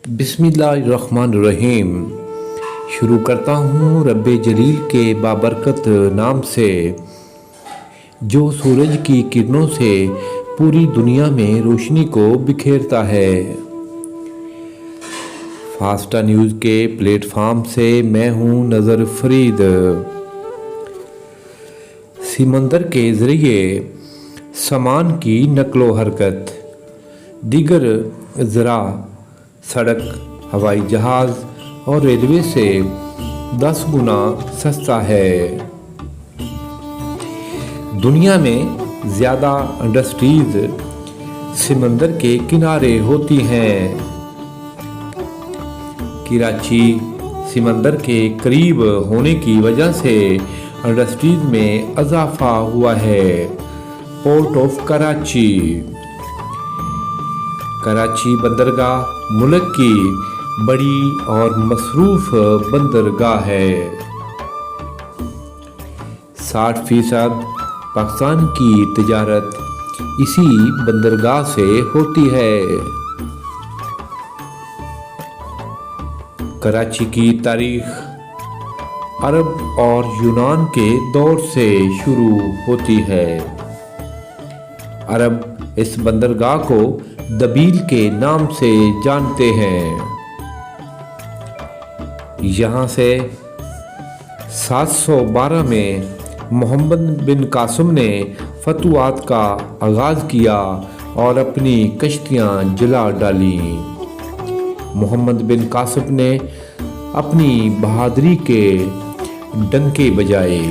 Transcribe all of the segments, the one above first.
बिस्मिल्लाहिर्रहमानिर्रहीम। शुरू करता हूँ रब जलील के बाबरकत नाम से, जो सूरज की किरणों से पूरी दुनिया में रोशनी को बिखेरता है। फास्टा न्यूज़ के प्लेटफॉर्म से मैं हूँ नज़र फरीद। समंदर के ज़रिए सामान की नकलो हरकत, दीगर ज़रा सड़क, हवाई जहाज़ और रेलवे से 10 गुना सस्ता है। दुनिया में ज़्यादा इंडस्ट्रीज़ समंदर के किनारे होती हैं। कराची समंदर के करीब होने की वजह से इंडस्ट्रीज़ में इजाफा हुआ है। Port of Karachi. कराची बंदरगाह मुल्क की बड़ी और मसरूफ बंदरगाह है। 60% पाकिस्तान की तिजारत इसी बंदरगाह से होती है। कराची की तारीख अरब और यूनान के दौर से शुरू होती है। अरब इस बंदरगाह को दबील के नाम से जानते हैं। यहाँ से 712 में मोहम्मद बिन कासिम ने फतवात का आगाज़ किया और अपनी कश्तियाँ जला डाली। मोहम्मद बिन कासिम ने अपनी बहादुरी के डंके बजाए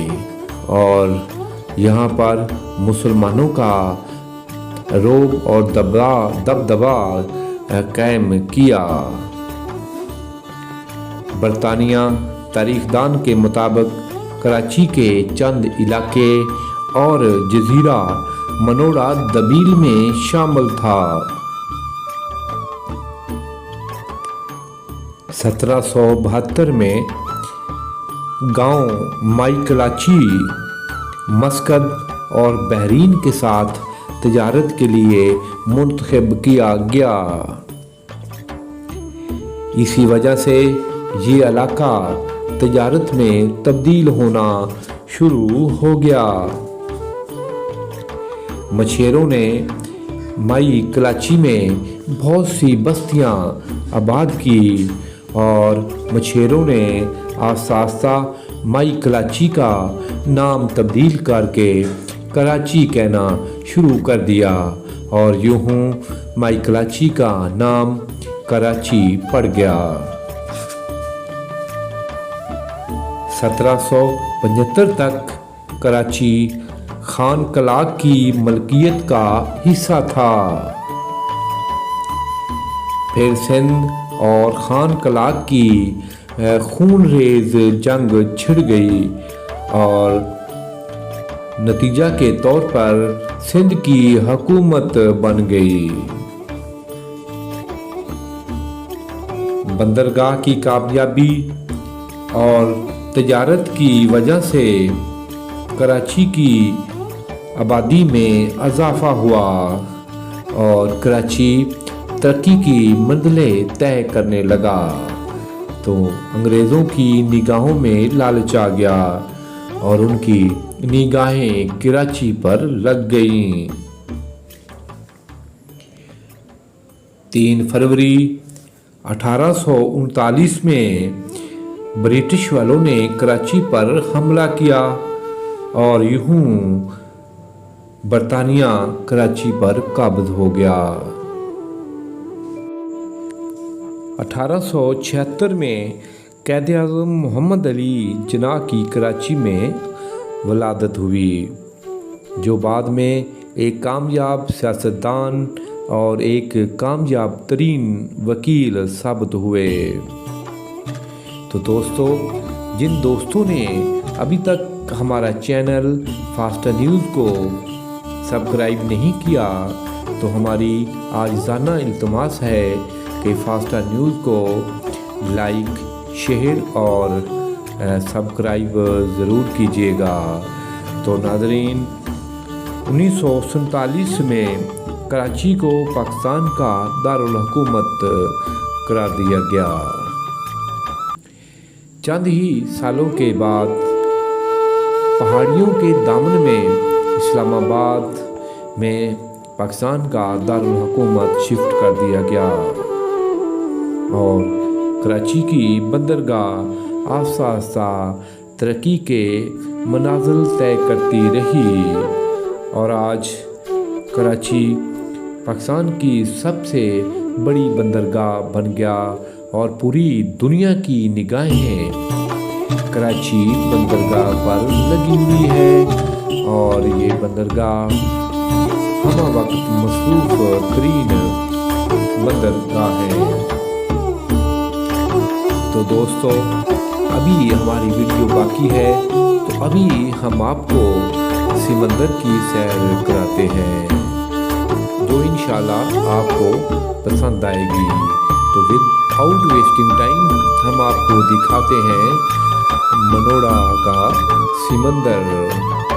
और यहाँ पर मुसलमानों का रोब और दबदबा कायम किया। बरतानिया तारीखदान के मुताबिक कराची के चंद इलाके और जजीरा मनोड़ा दबील में शामिल था। 1772 में गांव माई-कराची मस्कत और बहरीन के साथ तिजारत के लिए मुंतखब किया गया। इसी वजह से ये इलाका तिजारत में तब्दील होना शुरू हो गया। मछेरों ने माई-कराची में बहुत सी बस्तियां आबाद की और मछेरों ने आस्ता आस्ता माई-कराची का नाम तब्दील करके कराची कहना शुरू कर दिया और यूं माई-कराची का नाम कराची पड़ गया। 1775 तक कराची खान कलाग की मलकियत का हिस्सा था। फिर सिंध और खान कलाग की खूनरेज जंग छिड़ गई और नतीजा के तौर पर सिंध की हुकूमत बन गई। बंदरगाह की कामयाबी और तिजारत की वजह से कराची की आबादी में इजाफा हुआ और कराची तरक्की की मंजिलें तय करने लगा तो अंग्रेज़ों की निगाहों में लालच आ गया और उनकी निगाहें कराची पर लग गईं। 3 फरवरी 1839 में ब्रिटिश वालों ने कराची पर हमला किया और यूं बरतानिया कराची पर काबिज हो गया। 1876 में क़ायद-ए-आज़म मोहम्मद अली जिन्ना की कराची में वलादत हुई, जो बाद में एक कामयाब सियासतदान और एक कामयाब तरीन वकील साबित हुए। तो दोस्तों, जिन दोस्तों ने अभी तक हमारा चैनल फास्टा न्यूज़ को सब्सक्राइब नहीं किया तो हमारी आजिज़ाना इल्तिमास है कि फास्टा न्यूज़ को लाइक, शेयर और सब्सक्राइब ज़रूर कीजिएगा। तो नाज़रीन, 1947 में कराची को पाकिस्तान का दारुल हुकूमत قرار دیا گیا۔ چند ہی سالوں کے بعد پہاڑیوں کے دامن میں اسلام آباد میں پاکستان کا دارالحکومت شفٹ کر دیا گیا اور کراچی کی بندرگاہ آہستہ آہستہ ترقی کے منازل طے کرتی رہی اور آج کراچی پاکستان کی سب سے بڑی بندرگاہ بن گیا اور پوری دنیا کی نگاہیں کراچی بندرگاہ پر لگی ہوئی ہے اور یہ بندرگاہ ہمہ وقت مصروف ترین بندرگاہ ہے۔ تو دوستو ابھی ہماری ویڈیو باقی ہے، تو ابھی ہم آپ کو سمندر کی سیر کراتے ہیں جو انشاءاللہ آپ کو پسند آئے گی۔ تو ود آؤٹ ویسٹنگ ٹائم ہم آپ کو دکھاتے ہیں منوڑا کا سمندر۔